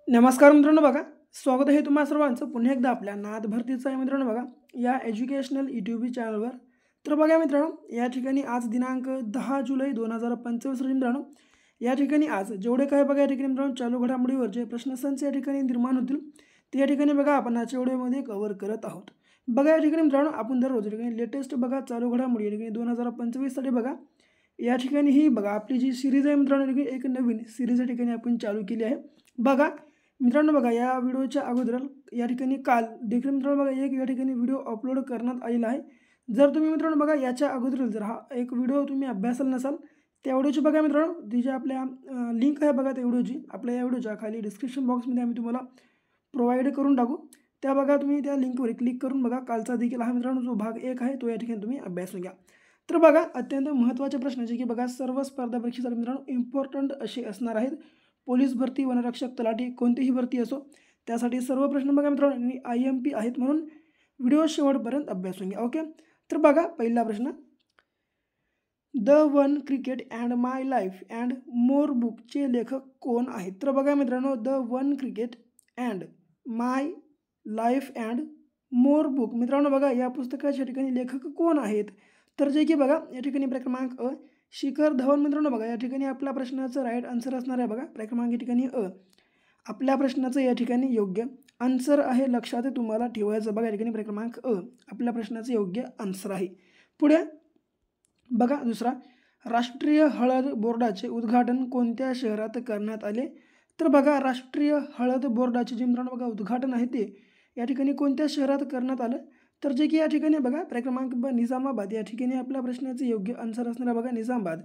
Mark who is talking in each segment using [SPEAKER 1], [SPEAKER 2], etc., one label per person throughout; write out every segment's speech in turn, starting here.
[SPEAKER 1] नमस्कार मित्रांनो बघा, स्वागत आहे तुम्हा सर्वांचं पुन्हा एकदा आपल्या नाद भरतीचं आहे मित्रांनो बघा, या एज्युकेशनल यूट्यूब चॅनलवर. तर बघा मित्रांनो, या ठिकाणी आज दिनांक 10 जुलै 2025 रोजी मित्रांनो, या ठिकाणी आज जेवढे काय बघा या ठिकाणी मित्रांनो चालू घडामोडीवर जे प्रश्नसंच या ठिकाणी निर्माण होतील ते या ठिकाणी बघा आपण आजच्या व्हिडिओमध्ये कव्हर करत आहोत. बघा या ठिकाणी मित्रांनो आपण दररोज या ठिकाणी लेटेस्ट बघा चालू घडामोडी या ठिकाणी 2025 साठी बघा या ठिकाणी ही बघा आपली जी सिरीज आहे मित्रांनो, एक नवीन सिरीज या ठिकाणी आपण चालू केली आहे. बघा मित्रांनो, बघा या व्हिडिओच्या अगोदर या ठिकाणी काल देखील मित्रांनो बघा एक या ठिकाणी व्हिडिओ अपलोड करण्यात आलेला आहे. जर तुम्ही मित्रांनो बघा याच्या अगोदर जर हा एक व्हिडिओ तुम्ही अभ्यासाला नसाल, त्या व्हिडिओची बघा मित्रांनो ती जी आपल्या लिंक आहे बघा त्या व्हिडिओची आपल्या या व्हिडिओच्या खाली डिस्क्रिप्शन बॉक्समध्ये आम्ही तुम्हाला प्रोव्हाइड करून टाकू. त्या बघा तुम्ही त्या लिंकवर क्लिक करून बघा कालचा देखील हा मित्रांनो जो भाग 1 आहे तो या ठिकाणी तुम्ही अभ्यासून घ्या. तर बघा अत्यंत महत्त्वाचे प्रश्न जे की बघा सर्व स्पर्धा परीक्षेसाठी मित्रांनो इम्पॉर्टंट असे असणार आहेत. पोलीस भरती, वनरक्षक, तलाठी कोणतीही भरती असो त्यासाठी सर्व प्रश्न बघा मित्रांनो IMP आहेत, म्हणून व्हिडिओ शेवटपर्यंत अभ्यासून घ्या. ओके, तर बघा पहिला प्रश्न, the one cricket and my life and more बुकचे लेखक कोण आहेत? तर बघा मित्रांनो, the one cricket and my life and more book मित्रांनो बघा या पुस्तकाच्या ठिकाणी लेखक कोण आहेत? तर जे की बघा या ठिकाणी क्रमांक अ शिखर धवन मित्रांनो बघा या ठिकाणी आपल्या प्रश्नाचं राईट आन्सर असणार आहे. बघा क्रमांक या ठिकाणी अ आपल्या प्रश्नाचं या ठिकाणी योग्य आन्सर आहे, लक्षात तुम्हाला ठेवायचं. बघा या ठिकाणी क्रमांक अ आपल्या प्रश्नाचं योग्य आन्सर आहे. पुढे बघा दुसरा, राष्ट्रीय हळद बोर्डाचे उद्घाटन कोणत्या शहरात करण्यात आले? तर बघा राष्ट्रीय हळद बोर्डाचे जे मित्रांनो बघा उद्घाटन आहे ते या ठिकाणी कोणत्या शहरात करण्यात आलं? तर जे की या ठिकाणी बघा क्रमांक ब निजामाबाद या ठिकाणी आपल्या प्रश्नाचे योग्य आन्सर असणार आहे. बघा निजामाबाद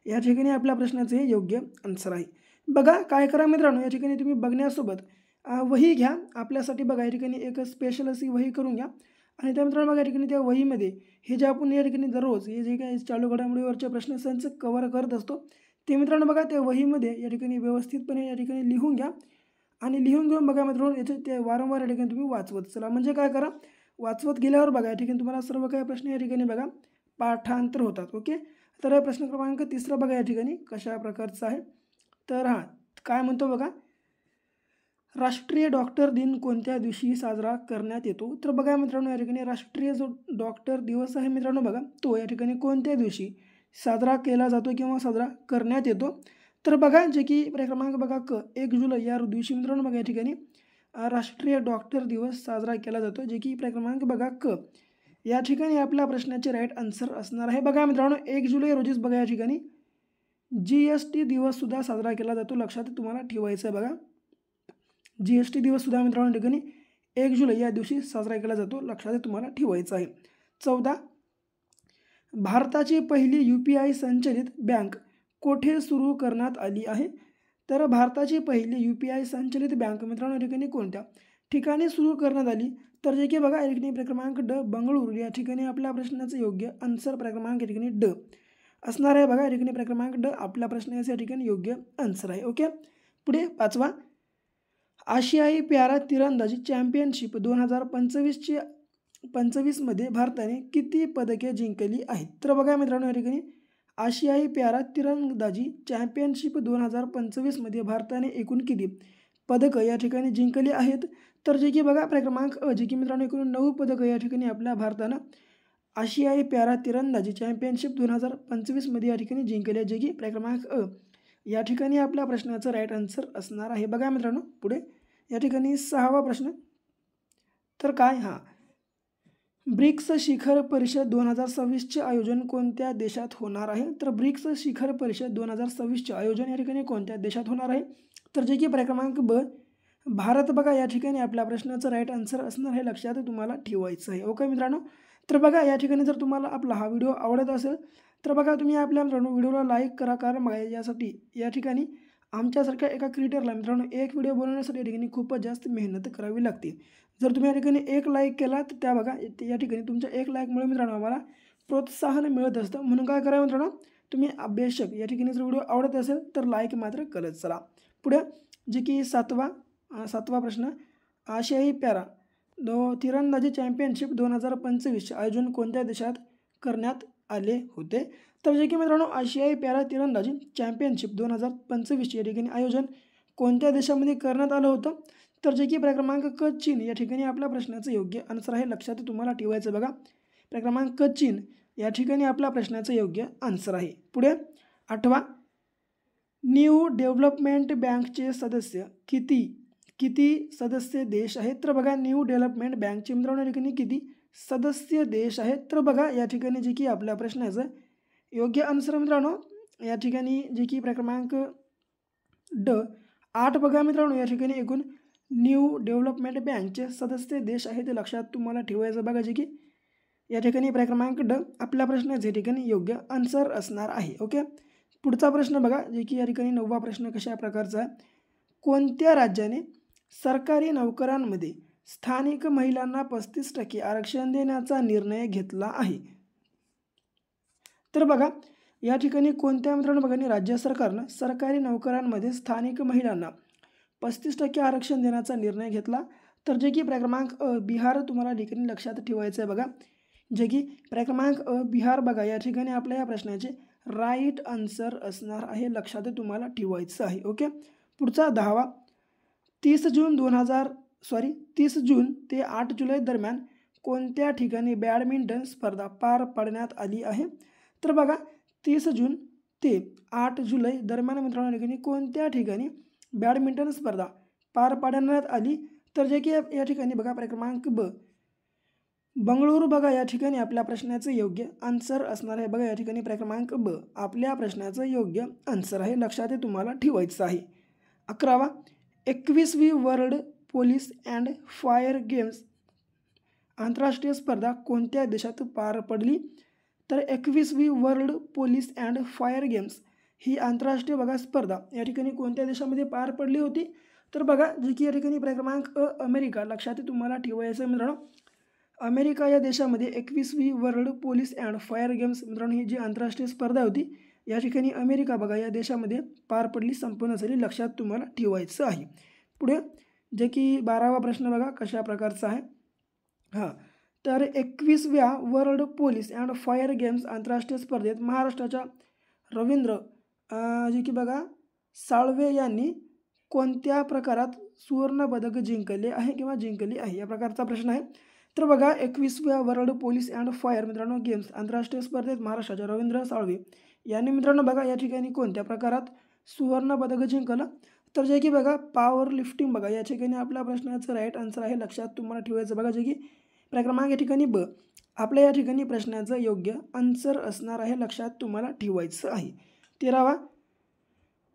[SPEAKER 1] या ठिकाणी आपल्या प्रश्नाचे हे योग्य आन्सर आहे. बघा काय करा मित्रांनो, या ठिकाणी तुम्ही बघण्यासोबत वही घ्या आपल्यासाठी. बघा या ठिकाणी एक स्पेशल अशी वही करून घ्या आणि त्या मित्रांनो बघा या ठिकाणी त्या वहीमध्ये हे जे आपण या ठिकाणी दररोज हे जे काही चालू घडामोडीवरचे प्रश्नसंच कव्हर करत असतो ते मित्रांनो बघा त्या वहीमध्ये या ठिकाणी व्यवस्थितपणे या ठिकाणी लिहून घ्या आणि लिहून घेऊन बघा मित्रांनो याचे ते वारंवार या ठिकाणी तुम्ही वाचवत चला. म्हणजे काय करा, वाचवत गेल्यावर बघा या ठिकाणी तुम्हाला सर्व काही प्रश्न या ठिकाणी बघा पाठांतर होतात. ओके, तर प्रश्न क्रमांक तिसरा बघा या ठिकाणी कशा प्रकारचा आहे? तर हां काय म्हणतो बघा, राष्ट्रीय डॉक्टर दिन कोणत्या दिवशी साजरा करण्यात येतो? तर बघा मित्रांनो या ठिकाणी राष्ट्रीय जो डॉक्टर दिवस आहे मित्रांनो बघा तो या ठिकाणी कोणत्या दिवशी साजरा केला जातो किंवा साजरा करण्यात येतो? तर बघा जे की क्रमांक बघा क 1 जुलै या दिवशी मित्रांनो बघा या ठिकाणी राष्ट्रीय डॉक्टर दिवस साजरा केला जातो, जे की क्रमांक बघा क या ठिकाणी आपल्या प्रश्नाचे राईट आन्सर असणार आहे. बघा मित्रांनो 1 जुलै रोजीच बघा या ठिकाणी GST दिवससुद्धा साजरा केला जातो, लक्षात तुम्हाला ठेवायचं आहे. बघा GST दिवससुद्धा मित्रांनो ठिकाणी 1 जुलै या दिवशी साजरा केला जातो, लक्षात तुम्हाला ठेवायचं आहे. 14, भारताची पहिली UPI संचलित बँक कोठे सुरू करण्यात आली आहे? तर भारताची पहिली UPI संचलित बँक मित्रांनो ठिकाणी कोणत्या ठिकाणी सुरू करण्यात आली? तर जे की बघा या ठिकाणी क्रमांक ड बंगळुरू या ठिकाणी आपल्या प्रश्नाचं योग्य आन्सर क्रमांक या ठिकाणी ड असणार आहे. बघा या ठिकाणी क्रमांक ड आपल्या प्रश्नाचं या ठिकाणी योग्य आन्सर आहे. ओके, पुढे 5वा, आशियाई प्यारा तिरंदाजी चॅम्पियनशिप 2025 मध्ये भारताने किती पदके जिंकली आहेत? तर बघा मित्रांनो या ठिकाणी आशियाई प्यारा तिरंदाजी चॅम्पियनशिप 2025 मध्ये भारताने एकूण किती पदकं या ठिकाणी जिंकली आहेत? तर जे की बघा क्रमांक अ जे की मित्रांनो एकूण 9 पदकं या ठिकाणी आपल्या भारतानं आशियाई प्यारा तिरंदाजी चॅम्पियनशिप 2025 मध्ये या ठिकाणी जिंकली आहे, जे की क्रमांक अ या ठिकाणी आपल्या प्रश्नाचं राईट आन्सर असणार आहे. बघा मित्रांनो पुढे या ठिकाणी 6वा प्रश्न, तर काय हा ब्रिक्स शिखर परिषद 2026चे आयोजन कोणत्या देशात होणार आहे? तर ब्रिक्स शिखर परिषद 2026चे आयोजन या ठिकाणी कोणत्या देशात होणार आहे? तर जे की क्रमांक ब भारत बघा या ठिकाणी आपल्या प्रश्नाचं राईट आन्सर असणार आहे, लक्षात तुम्हाला ठेवायचं आहे. ओके मित्रांनो, तर बघा या ठिकाणी जर तुम्हाला आपला हा व्हिडिओ आवडत असेल तर बघा तुम्ही आपल्या मित्रांनो व्हिडिओला लाईक करा, कारण बघा यासाठी या ठिकाणी आमच्यासारख्या एका क्रिएटरला मित्रांनो एक व्हिडिओ बनवण्यासाठी या ठिकाणी खूपच जास्त मेहनत करावी लागते. जर तुम्ही या ठिकाणी एक लाईक केला तर त्या बघा या ठिकाणी तुमच्या एक लाईकमुळे मित्रांनो आम्हाला प्रोत्साहन मिळत असतं. म्हणून काय करा मित्रांनो, तुम्ही बेशक या ठिकाणी जर व्हिडिओ आवडत असेल तर लाईक मात्र करत चला. पुढे जे की सातवा प्रश्न, आशियाई पॅरा तिरंदाजी चॅम्पियनशिप 2025चे आयोजन कोणत्या देशात करण्यात आले होते? तर जे की मित्रांनो आशियाई पॅरा तिरंदाजी चॅम्पियनशिप 2025 या ठिकाणी आयोजन कोणत्या देशामध्ये करण्यात आलं होतं? तर जे की क्रमांक क चीन या ठिकाणी आपल्या प्रश्नाचं योग्य आन्सर आहे. लक्षात तुम्हाला ठेवायचं बघा. क्रमांक क चीन या ठिकाणी आपल्या प्रश्नाचं योग्य आन्सर आहे. पुढे 8वा, न्यू डेव्हलपमेंट बँकचे सदस्य किती सदस्य देश आहेत? तर बघा न्यू डेव्हलपमेंट बँकचे मित्रांनो या ठिकाणी किती सदस्य देश आहेत? तर बघा या ठिकाणी जे की आपल्या प्रश्नाचं योग्य आन्सर मित्रांनो या ठिकाणी जे की क्रमांक ड 8 बघा मित्रांनो या ठिकाणी एकूण न्यू डेव्हलपमेंट बँकचे सदस्य देश आहेत. ते लक्षात तुम्हाला ठेवायचं बघा जे की या ठिकाणी क्रमांक ड आपल्या प्रश्नाचे या ठिकाणी योग्य आन्सर असणार आहे. ओके. पुढचा प्रश्न बघा जे की या ठिकाणी 9वा प्रश्न कशा प्रकारचा आहे? कोणत्या राज्याने सरकारी नोकऱ्यांमध्ये स्थानिक महिलांना 35% आरक्षण देण्याचा निर्णय घेतला आहे? तर बघा या ठिकाणी कोणत्या मित्रांनो बघा राज्य सरकारनं सरकारी नोकऱ्यांमध्ये स्थानिक महिलांना 35% आरक्षण देण्याचा निर्णय घेतला. तर जे की क्रमांक बिहार तुम्हाला ठिकाणी लक्षात ठेवायचं आहे बघा. जे की क्रमांक बिहार बघा या ठिकाणी आपल्या या प्रश्नाचे राईट आन्सर असणार आहे. लक्षात तुम्हाला ठेवायचं आहे. ओके. पुढचा 10वा, 30 जून ते 8 जुलै दरम्यान कोणत्या ठिकाणी बॅडमिंटन स्पर्धा पार पाडण्यात आली आहे? तर बघा 30 जून ते 8 जुलै दरम्यान मित्रांनो ठिकाणी कोणत्या ठिकाणी बॅडमिंटन स्पर्धा पार पाडण्यात आली? तर जे की या ठिकाणी बघा क्रमांक ब बंगळुरू बघा या ठिकाणी आपल्या प्रश्नाचं योग्य आन्सर असणार आहे. बघा या ठिकाणी क्रमांक ब आपल्या प्रश्नाचं योग्य आन्सर आहे. लक्षात तुम्हाला ठेवायचं आहे. 11वा, 21वी world police and fire games आंतरराष्ट्रीय स्पर्धा कोणत्या देशात पार पडली? तर 21वी world police and fire games ही आंतरराष्ट्रीय बघा स्पर्धा या ठिकाणी कोणत्या देशामध्ये पार पडली होती? तर बघा जे की या ठिकाणी क्रमांक अमेरिका. लक्षात तुम्हाला ठेवायचं मित्रांनो अमेरिका या देशामध्ये 21वी world police and fire games मित्रांनो ही जी आंतरराष्ट्रीय स्पर्धा होती या ठिकाणी अमेरिका बघा या देशामध्ये पार पडली, संपन्न झाली. लक्षात तुम्हाला ठेवायचं आहे. पुढे जे की 12वा प्रश्न बघा कशा प्रकारचा आहे. तर 21व्या world police and fire games आंतरराष्ट्रीय स्पर्धेत महाराष्ट्राच्या रवींद्र जे की बघा साळवे यांनी कोणत्या प्रकारात सुवर्ण पदक जिंकले आहे किंवा जिंकली आहे या प्रकारचा प्रश्न आहे. तर बघा 21व्या वर्ल्ड पोलीस अँड फायर मित्रांनो गेम्स आंतरराष्ट्रीय स्पर्धेत महाराष्ट्राच्या रवींद्र साळवे यांनी मित्रांनो बघा या ठिकाणी कोणत्या प्रकारात सुवर्ण पदक जिंकलं? तर जे की बघा पॉवर लिफ्टिंग बघा या ठिकाणी आपल्या प्रश्नाचं राईट आन्सर आहे. लक्षात तुम्हाला ठेवायचं बघा जे की क्रमांक या ठिकाणी ब आपल्या या ठिकाणी प्रश्नाचं योग्य आन्सर असणार आहे. लक्षात तुम्हाला ठेवायचं आहे. 13वा,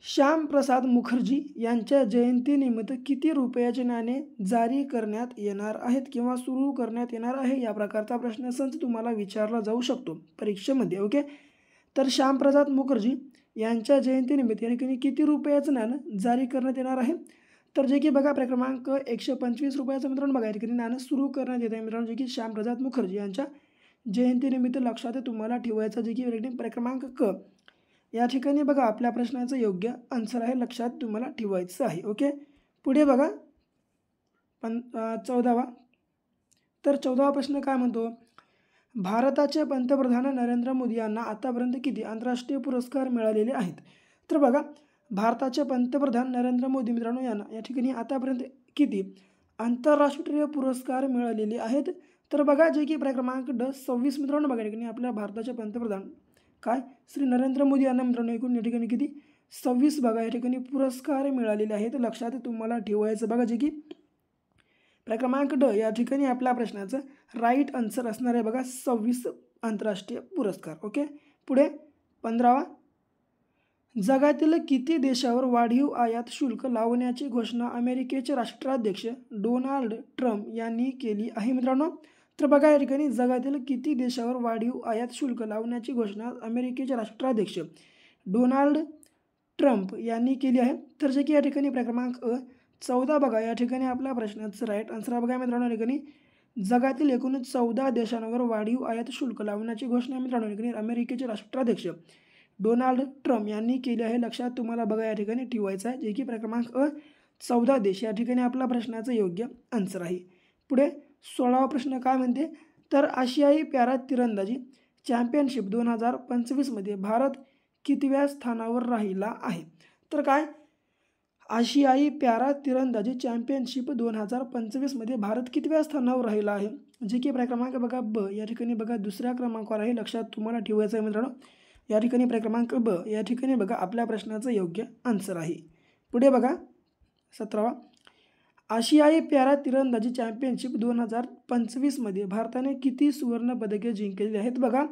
[SPEAKER 1] श्यामप्रसाद मुखर्जी यांच्या जयंतीनिमित्त किती रुपयाचे नाणे जारी करण्यात येणार आहेत किंवा सुरू करण्यात येणार आहे या प्रकारचा प्रश्न संच तुम्हाला विचारला जाऊ शकतो परीक्षेमध्ये. ओके. तर श्यामप्रसाद मुखर्जी यांच्या जयंतीनिमित्त या ठिकाणी किती रुपयाचं नाणं जारी करण्यात येणार आहे? तर जे की बघा क्रमांक 125 रुपयाचं मित्रांनो बघा या ठिकाणी नाणं सुरू करण्यात येत आहे मित्रांनो जे की श्यामप्रसाद मुखर्जी यांच्या जयंतीनिमित्त. लक्षात तुम्हाला ठेवायचं जे की क्रमांक क या ठिकाणी बघा आपल्या प्रश्नाचं योग्य आन्सर आहे. लक्षात तुम्हाला ठेवायचं आहे. ओके. पुढे बघा 14वा. तर 14वा प्रश्न काय म्हणतो? भारताचे पंतप्रधान नरेंद्र मोदी यांना आतापर्यंत किती आंतरराष्ट्रीय पुरस्कार मिळालेले आहेत? तर बघा भारताचे पंतप्रधान नरेंद्र मोदी मित्रांनो यांना या ठिकाणी आतापर्यंत किती आंतरराष्ट्रीय पुरस्कार मिळालेले आहेत? तर बघा जे की क्रमांक ड 26 मित्रांनो बघा या ठिकाणी आपल्या भारताचे पंतप्रधान काय श्री नरेंद्र मोदी यांना मित्रांनो एकूण या ठिकाणी किती 26 बघा या ठिकाणी पुरस्कार मिळालेले आहेत. लक्षात तुम्हाला ठेवायचं बघा जे की क्रमांक ड या ठिकाणी आपल्या प्रश्नाचं राईट आन्सर असणार आहे बघा 26 आंतरराष्ट्रीय पुरस्कार. ओके. पुढे 15वा, जगातील किती देशावर वाढीव आयात शुल्क लावण्याची घोषणा अमेरिकेचे राष्ट्राध्यक्ष डोनाल्ड ट्रम्प यांनी केली आहे मित्रांनो? तर बघा या ठिकाणी जगातील किती देशावर वाढीव आयात शुल्क लावण्याची घोषणा अमेरिकेचे राष्ट्राध्यक्ष डोनाल्ड ट्रम्प यांनी केली आहे? तर जे की या ठिकाणी क्रमांक 14 बघा या ठिकाणी आपल्या प्रश्नाचं राईट आन्सर बघा मित्रांनो या ठिकाणी जगातील एकूण 14 देशांवर वाढीव आयात शुल्क लावण्याची घोषणा मित्रांनो या ठिकाणी अमेरिकेचे राष्ट्राध्यक्ष डोनाल्ड ट्रम्प यांनी केली आहे. लक्षात तुम्हाला बघा या ठिकाणी ठेवायचं आहे जे की क्रमांक 14 देश या ठिकाणी आपल्या प्रश्नाचं योग्य आन्सर आहे. पुढे 16वा प्रश्न काय म्हणते? तर आशियाई पॅरा तिरंदाजी चॅम्पियनशिप 2025 मध्ये भारत कितव्या स्थानावर राहिला आहे? तर काय आशियाई पॅरा तिरंदाजी चॅम्पियनशिप 2025मध्ये भारत कितव्या स्थानावर राहिला आहे? जे की क्रमांक बघा ब या ठिकाणी बघा दुसऱ्या क्रमांकावर आहे, लक्षात तुम्हाला ठेवायचं आहे मित्रांनो. या ठिकाणी क्रमांक ब या ठिकाणी बघा आपल्या प्रश्नाचं योग्य आन्सर आहे. पुढे बघा 17वा, आशियाई पॅरा तिरंदाजी चॅम्पियनशिप 2025मध्ये भारताने किती सुवर्ण पदके जिंकलेली आहेत? बघा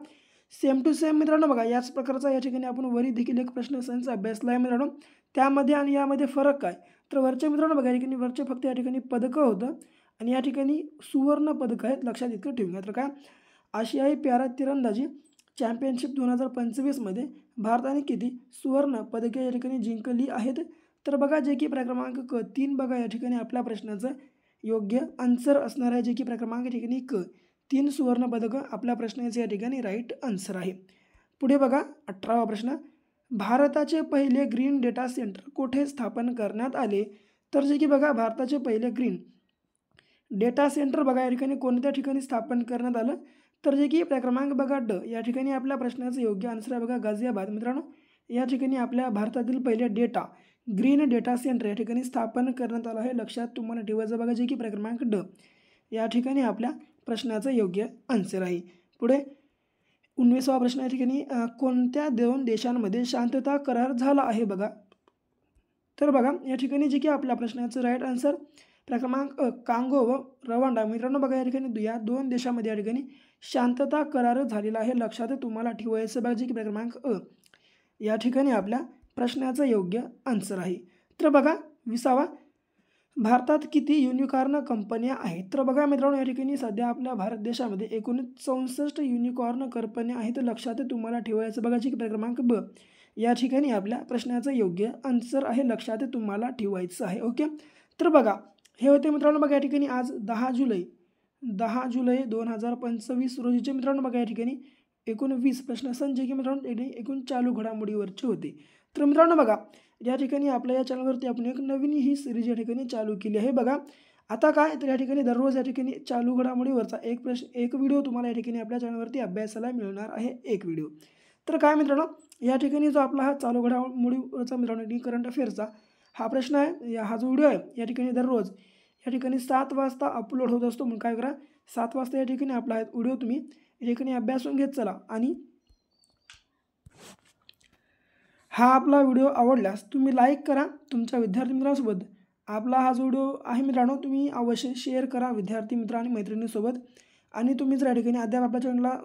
[SPEAKER 1] सेम टू सेम मित्रांनो. बघा याच प्रकारचा या ठिकाणी आपण वरी देखील एक प्रश्न संच अभ्यासला आहे मित्रांनो. त्यामध्ये आणि यामध्ये फरक काय? तर वरचे मित्रांनो बघा या ठिकाणी वरचे फक्त या ठिकाणी पदकं होतं आणि या ठिकाणी सुवर्ण पदकं आहेत, लक्षात इतकं ठेवूया. तर काय आशियाई पॅरा तिरंदाजी चॅम्पियनशिप 2025मध्ये भारताने किती सुवर्ण पदके या ठिकाणी जिंकली आहेत? तर बघा जे की क्रमांक क 3 बघा या ठिकाणी आपल्या प्रश्नाचं योग्य आन्सर असणार आहे. जे की क्रमांक या ठिकाणी क 3 सुवर्ण पदकं आपल्या प्रश्नाचं या ठिकाणी राईट आन्सर आहे. पुढे बघा 18वा प्रश्न, भारताचे पहिले ग्रीन डेटा सेंटर कुठे स्थापन करण्यात आले? तर जे की बघा भारताचे पहिले ग्रीन डेटा सेंटर बघा या ठिकाणी कोणत्या ठिकाणी स्थापन करण्यात आलं? तर जे की क्रमांक बघा ड या ठिकाणी आपल्या प्रश्नाचं योग्य आन्सर आहे बघा गाझियाबाद मित्रांनो. या ठिकाणी आपल्या भारतातील पहिले ग्रीन डेटा सेंटर या ठिकाणी स्थापन करण्यात आलं आहे, लक्षात तुम्हाला ठेवायचं बघा. जे की क्रमांक ड या ठिकाणी आपल्या प्रश्नाचं योग्य आन्सर आहे. पुढे 19वा प्रश्न या ठिकाणी कोणत्या 2 देशांमध्ये शांतता करार झाला आहे? बघा तर बघा या ठिकाणी जे की आपल्या प्रश्नाचं राईट आन्सर क्रमांक कांगो व रवांडा मित्रांनो. बघा या ठिकाणी या 2 देशामध्ये या ठिकाणी शांतता करार झालेला आहे, लक्षात तुम्हाला ठेवायचं बघा. जे की क्रमांक या ठिकाणी आपल्या प्रश्नाचं योग्य आन्सर आहे. तर बघा 20वा, भारतात किती युनिकॉर्न कंपन्या आहेत? तर बघा मित्रांनो या ठिकाणी सध्या आपल्या भारत देशामध्ये एकूण 64 युनिकॉर्न कंपन्या आहेत, लक्षात तुम्हाला ठेवायचं बघा. जे की क्रमांक ब या ठिकाणी आपल्या प्रश्नाचं योग्य आन्सर आहे, लक्षात तुम्हाला ठेवायचं आहे. ओके. तर बघा हे होते मित्रांनो बघा या ठिकाणी आज 10 जुलै 2025 रोजीचे मित्रांनो बघा या ठिकाणी एकूण 20 प्रश्नसंच जे की मित्रांनो एकूण चालू घडामोडीवरचे होते. तर मित्रांनो बघा या ठिकाणी आपल्या या चॅनलवरती आपण एक नवीन ही सिरीज या ठिकाणी चालू केली आहे बघा. आता काय तर या ठिकाणी दररोज या ठिकाणी चालू घडामोडीवरचा एक व्हिडिओ तुम्हाला या ठिकाणी आपल्या चॅनलवरती अभ्यासाला मिळणार आहे, एक व्हिडिओ. तर काय मित्रांनो या ठिकाणी जो आपला हा चालू घडामोडीवरचा मित्रांनो करंट अफेअरचा हा प्रश्न आहे, हा जो व्हिडिओ आहे या ठिकाणी दररोज या ठिकाणी 7 वाजता अपलोड होत असतो. म्हणून काय करा 7 वाजता या ठिकाणी आपला व्हिडिओ तुम्ही या ठिकाणी अभ्यासून घेत चला. आणि हा आपला व्हिडिओ आवडल्यास तुम्ही लाईक करा तुमच्या विद्यार्थी मित्रांसोबत. आपला हा जो व्हिडिओ आहे मित्रांनो तुम्ही अवश्य शेअर करा विद्यार्थी मित्र आणि मैत्रिणींसोबत. आणि तुम्ही जर या ठिकाणी अद्याप आपल्या चॅनलला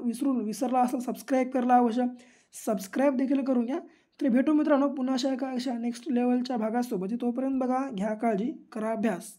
[SPEAKER 1] विसरला असेल सबस्क्राईब करायला अवश्य सबस्क्राईब देखील करून घ्या. तर भेटू मित्रांनो पुन्हा अशा नेक्स्ट लेवलच्या भागासोबत. तोपर्यंत बघा घ्या काळजी, करा अभ्यास.